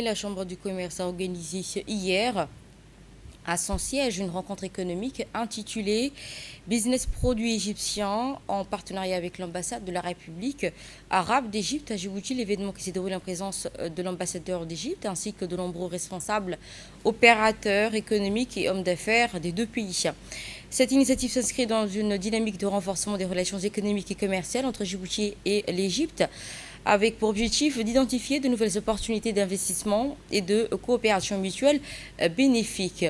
La Chambre du commerce a organisé hier à son siège une rencontre économique intitulée Business Produits égyptiens en partenariat avec l'ambassade de la République arabe d'Égypte à Djibouti. L'événement qui s'est déroulé en présence de l'ambassadeur d'Égypte ainsi que de nombreux responsables, opérateurs économiques et hommes d'affaires des deux pays. Cette initiative s'inscrit dans une dynamique de renforcement des relations économiques et commerciales entre Djibouti et l'Égypte, avec pour objectif d'identifier de nouvelles opportunités d'investissement et de coopération mutuelle bénéfiques.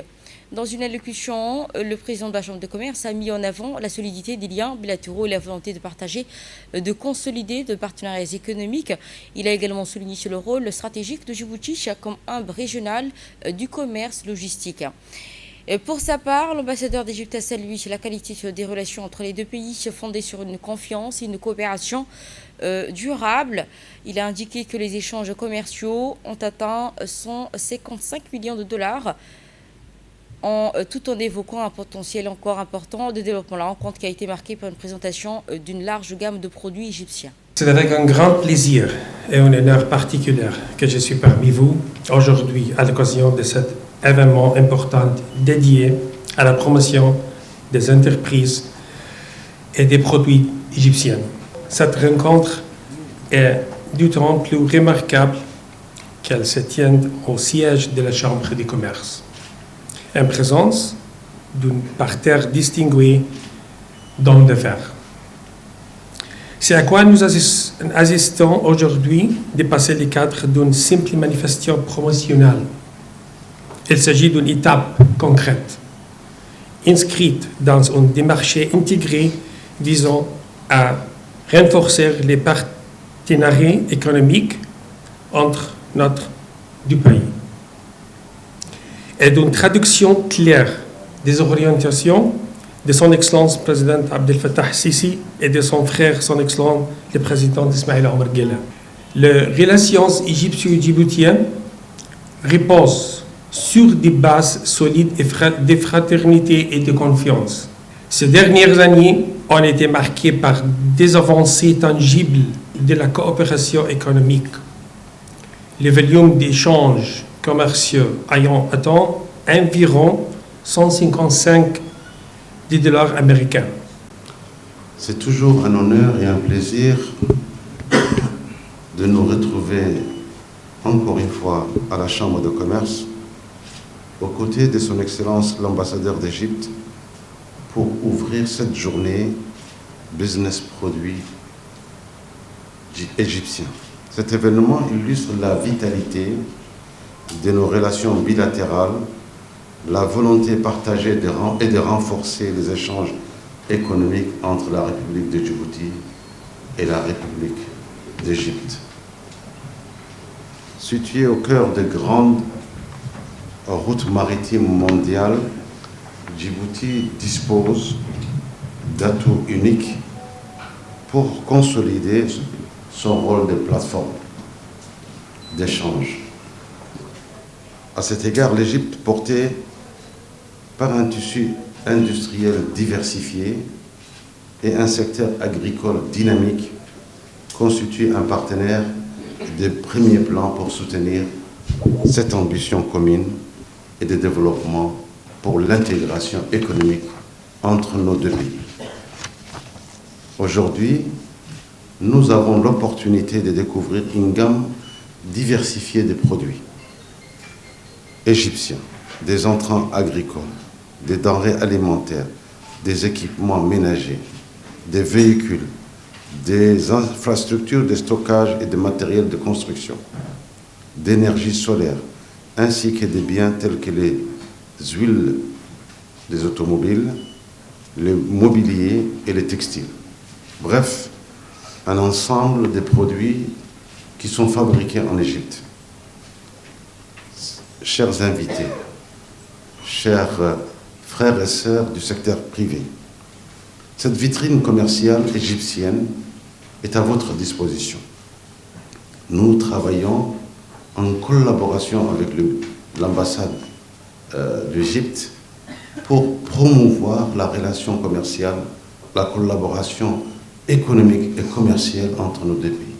Dans une allocution, le président de la Chambre de commerce a mis en avant la solidité des liens bilatéraux et la volonté de partager, de consolider de partenariats économiques. Il a également souligné le rôle stratégique de Djibouti comme hub régional du commerce logistique. Pour sa part, l'ambassadeur d'Égypte a salué la qualité des relations entre les deux pays fondées sur une confiance et une coopération durable. Il a indiqué que les échanges commerciaux ont atteint 155 millions de dollars tout en évoquant un potentiel encore important de développement. La rencontre qui a été marquée par une présentation d'une large gamme de produits égyptiens. C'est avec un grand plaisir et un honneur particulier que je suis parmi vous aujourd'hui à l'occasion de cet événement important dédié à la promotion des entreprises et des produits égyptiens. Cette rencontre est d'autant plus remarquable qu'elle se tient au siège de la Chambre de commerce, en présence d'un parterre distingué d'hommes d'affaires. C'est à quoi nous assistons aujourd'hui dépasser le cadre d'une simple manifestation promotionnelle. Il s'agit d'une étape concrète, inscrite dans une démarche intégrée visant à renforcer les partenariats économiques entre notre deux pays et d'une traduction claire des orientations de son Excellence le Président Abdel Fattah Sisi et de son frère, son Excellence le Président Ismaïl Omar Guelleh. Les relations égyptio-djiboutiennes reposent sur des bases solides de fraternité et de confiance. Ces dernières années ont été marquées par des avancées tangibles de la coopération économique. Le volume d'échanges commerciaux ayant atteint environ 155 $ américains. C'est toujours un honneur et un plaisir de nous retrouver encore une fois à la Chambre de commerce aux côtés de son Excellence l'ambassadeur d'Égypte pour ouvrir cette journée Business Produits égyptiens. Cet événement illustre la vitalité de nos relations bilatérales, la volonté partagée et de renforcer les échanges économiques entre la République de Djibouti et la République d'Égypte. Située au cœur de grandes routes maritimes mondiales, Djibouti dispose d'atouts uniques pour consolider son rôle de plateforme d'échange. À cet égard, l'Égypte, portée par un tissu industriel diversifié et un secteur agricole dynamique, constitue un partenaire de premier plan pour soutenir cette ambition commune et de développement pour l'intégration économique entre nos deux pays. Aujourd'hui, nous avons l'opportunité de découvrir une gamme diversifiée de produits égyptiens, des entrants agricoles, des denrées alimentaires, des équipements ménagers, des véhicules, des infrastructures de stockage et de matériel de construction, d'énergie solaire, ainsi que des biens tels que les huiles des automobiles, le mobilier et les textiles. Bref, un ensemble de produits qui sont fabriqués en Égypte. Chers invités, chers frères et sœurs du secteur privé, cette vitrine commerciale égyptienne est à votre disposition. Nous travaillons en collaboration avec l'ambassade d'Égypte pour promouvoir la relation commerciale, la collaboration économique et commerciale entre nos deux pays.